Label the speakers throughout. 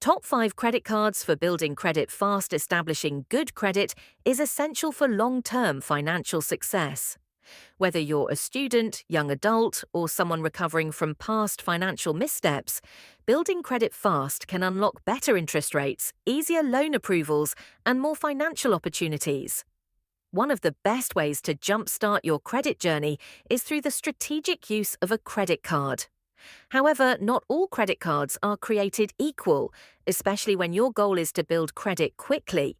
Speaker 1: Top 5 credit cards for building credit fast. Establishing good credit is essential for long-term financial success. Whether you're a student, young adult, or someone recovering from past financial missteps, building credit fast can unlock better interest rates, easier loan approvals, and more financial opportunities. One of the best ways to jumpstart your credit journey is through the strategic use of a credit card. However, not all credit cards are created equal, especially when your goal is to build credit quickly.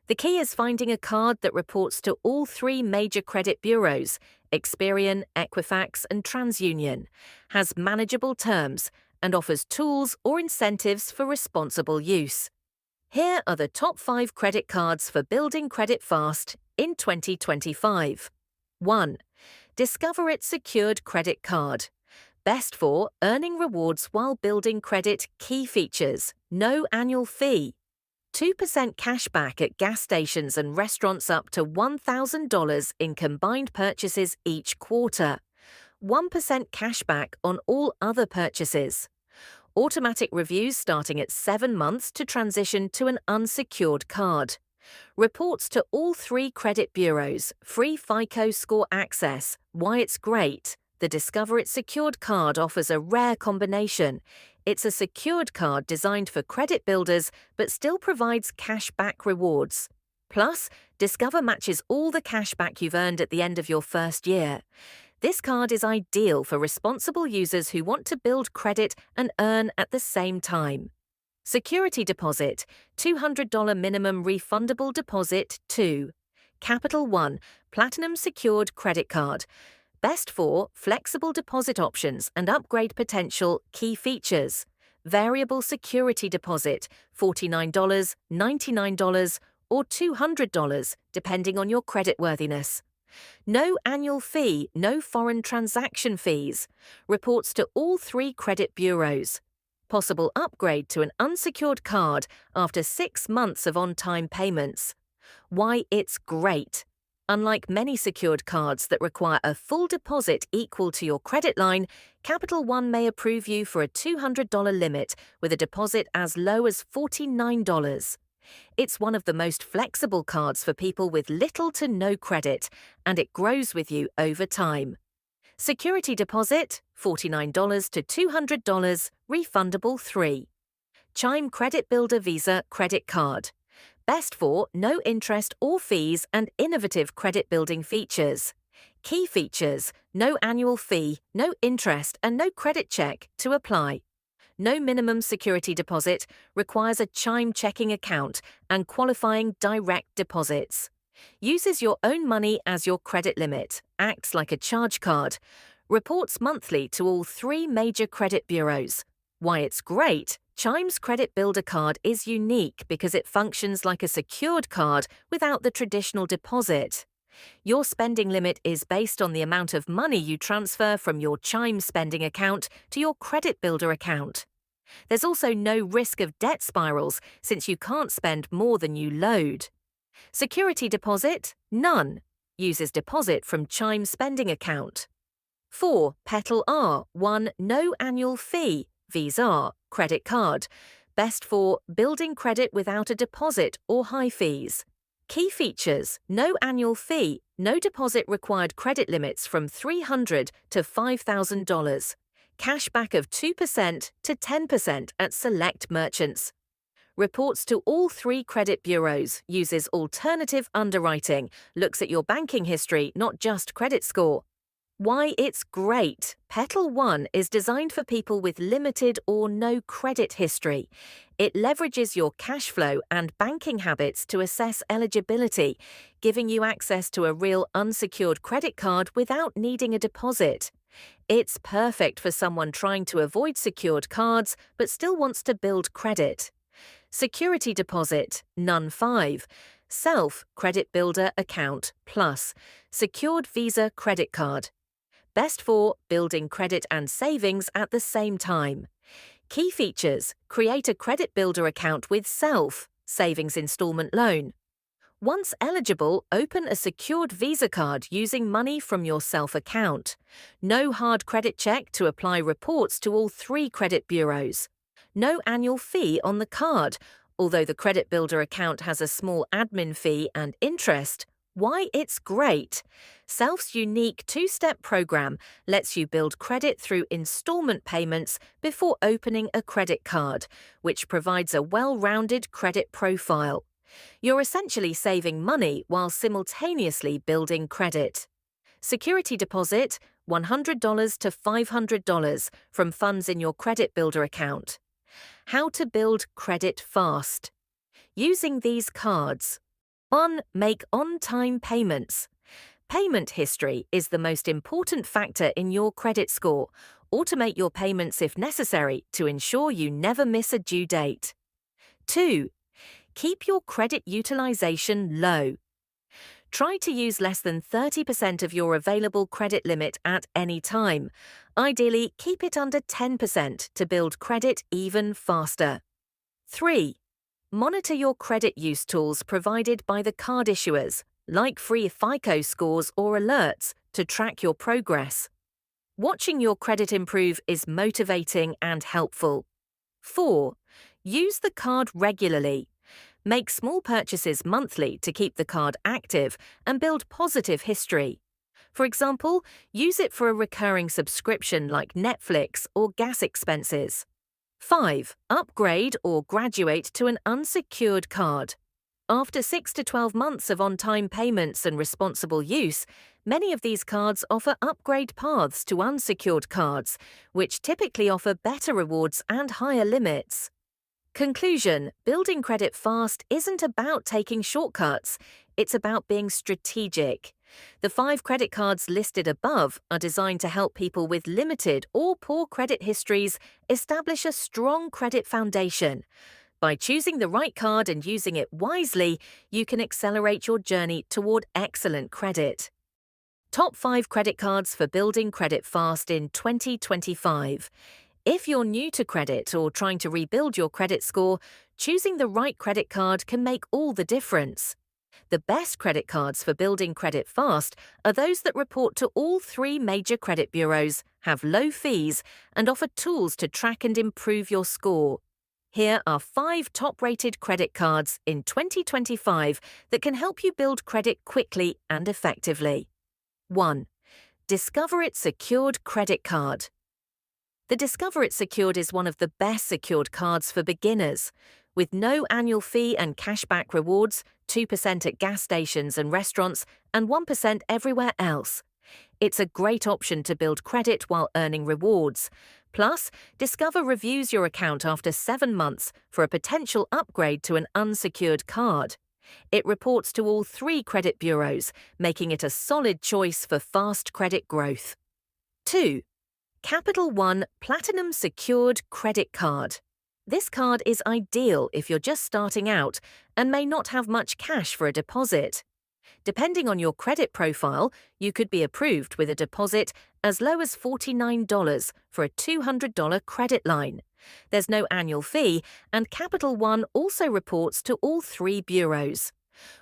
Speaker 1: The key is finding a card that reports to all three major credit bureaus, Experian, Equifax, and TransUnion, has manageable terms, and offers tools or incentives for responsible use. Here are the top 5 credit cards for building credit fast in 2025. 1. Discover It Secured Credit Card. Best for earning rewards while building credit. Key features: no annual fee, 2% cashback at gas stations and restaurants up to $1,000 in combined purchases each quarter, 1% cashback on all other purchases, automatic reviews starting at 7 months to transition to an unsecured card, reports to all three credit bureaus, free FICO score access. Why it's great. The Discover It Secured card offers a rare combination. It's a secured card designed for credit builders but still provides cash-back rewards. Plus, Discover matches all the cash back you've earned at the end of your first year. This card is ideal for responsible users who want to build credit and earn at the same time. Security deposit, $200 minimum refundable deposit. 2. Capital One Platinum Secured Credit Card. Best for flexible deposit options and upgrade potential. Key features: variable security deposit, $49, $99, or $200, depending on your creditworthiness. No annual fee, no foreign transaction fees. Reports to all three credit bureaus. Possible upgrade to an unsecured card after 6 months of on-time payments. Why it's great. Unlike many secured cards that require a full deposit equal to your credit line, Capital One may approve you for a $200 limit with a deposit as low as $49. It's one of the most flexible cards for people with little to no credit, and it grows with you over time. Security deposit, $49 to $200, refundable. 3. Chime Credit Builder Visa Credit Card. Best for no interest or fees and innovative credit building features. Key features: no annual fee, no interest, and no credit check to apply. No minimum security deposit, requires a Chime checking account and qualifying direct deposits. Uses your own money as your credit limit, acts like a charge card. Reports monthly to all three major credit bureaus. Why it's great. Chime's Credit Builder card is unique because it functions like a secured card without the traditional deposit. Your spending limit is based on the amount of money you transfer from your Chime spending account to your Credit Builder account. There's also no risk of debt spirals since you can't spend more than you load. Security deposit? None. Uses deposit from Chime spending account. 4. Petal R. 1. No annual fee. Visa Credit Card. Best for building credit without a deposit or high fees. Key features: no annual fee, no deposit required, credit limits from $300 to $5,000. Cashback of 2% to 10% at select merchants. Reports to all three credit bureaus, uses alternative underwriting, looks at your banking history, not just credit score. Why it's great. Petal One is designed for people with limited or no credit history. It leverages your cash flow and banking habits to assess eligibility, giving you access to a real unsecured credit card without needing a deposit. It's perfect for someone trying to avoid secured cards but still wants to build credit. Security deposit, none. 5. Self Credit Builder Account Plus Secured Visa Credit Card. Best for building credit and savings at the same time. Key features: create a credit builder account with Self, savings installment loan. Once eligible, open a secured Visa card using money from your Self account. No hard credit check to apply. Reports to all three credit bureaus. No annual fee on the card. Although the credit builder account has a small admin fee and interest, why it's great. Self's unique two-step program lets you build credit through installment payments before opening a credit card, which provides a well-rounded credit profile. You're essentially saving money while simultaneously building credit. Security deposit, $100 to $500 from funds in your credit builder account. How to build credit fast. Using these cards. 1. Make on-time payments. Payment history is the most important factor in your credit score. Automate your payments if necessary to ensure you never miss a due date. 2. Keep your credit utilization low. Try to use less than 30% of your available credit limit at any time. Ideally, keep it under 10% to build credit even faster. 3. Monitor your credit use tools provided by the card issuers, like free FICO scores or alerts, to track your progress. Watching your credit improve is motivating and helpful. 4. Use the card regularly. Make small purchases monthly to keep the card active and build positive history. For example, use it for a recurring subscription like Netflix or gas expenses. 5. Upgrade or graduate to an unsecured card. After 6 to 12 months of on-time payments and responsible use, many of these cards offer upgrade paths to unsecured cards, which typically offer better rewards and higher limits. Conclusion: building credit fast isn't about taking shortcuts, it's about being strategic. The 5 credit cards listed above are designed to help people with limited or poor credit histories establish a strong credit foundation. By choosing the right card and using it wisely, you can accelerate your journey toward excellent credit. Top 5 credit cards for building credit fast in 2025. If you're new to credit or trying to rebuild your credit score, choosing the right credit card can make all the difference. The best credit cards for building credit fast are those that report to all 3 major credit bureaus, have low fees, and offer tools to track and improve your score. Here are 5 top-rated credit cards in 2025 that can help you build credit quickly and effectively. 1. Discover It Secured Credit Card. The Discover It Secured is one of the best secured cards for beginners. With no annual fee and cashback rewards, 2% at gas stations and restaurants, and 1% everywhere else. It's a great option to build credit while earning rewards. Plus, Discover reviews your account after 7 months for a potential upgrade to an unsecured card. It reports to all 3 credit bureaus, making it a solid choice for fast credit growth. 2. Capital One Platinum Secured Credit Card. This card is ideal if you're just starting out and may not have much cash for a deposit. Depending on your credit profile, you could be approved with a deposit as low as $49 for a $200 credit line. There's no annual fee, and Capital One also reports to all 3 bureaus.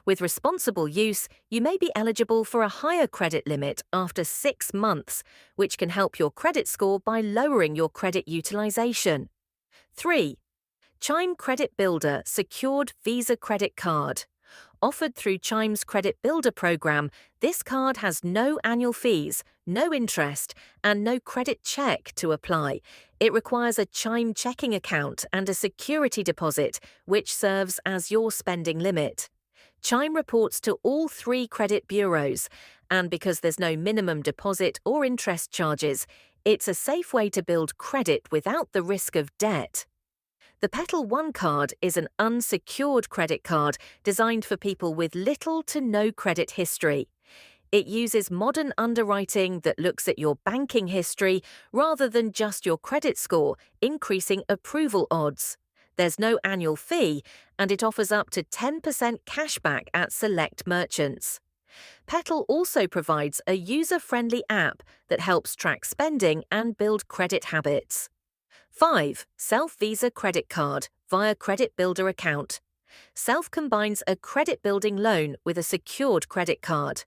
Speaker 1: With responsible use, you may be eligible for a higher credit limit after 6 months, which can help your credit score by lowering your credit utilization. 3. Chime Credit Builder Secured Visa Credit Card. Offered through Chime's Credit Builder program, this card has no annual fees, no interest, and no credit check to apply. It requires a Chime checking account and a security deposit, which serves as your spending limit. Chime reports to all 3 credit bureaus, and because there's no minimum deposit or interest charges, it's a safe way to build credit without the risk of debt. The Petal One card is an unsecured credit card designed for people with little to no credit history. It uses modern underwriting that looks at your banking history rather than just your credit score, increasing approval odds. There's no annual fee, and it offers up to 10% cashback at select merchants. Petal also provides a user-friendly app that helps track spending and build credit habits. 5. Self Visa Credit Card via Credit Builder account. Self combines a credit-building loan with a secured credit card.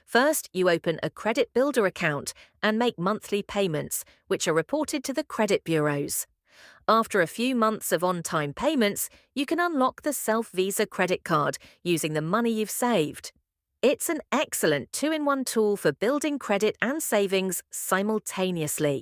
Speaker 1: First, you open a Credit Builder account and make monthly payments, which are reported to the credit bureaus. After a few months of on-time payments, you can unlock the Self Visa credit card using the money you've saved. It's an excellent two-in-one tool for building credit and savings simultaneously.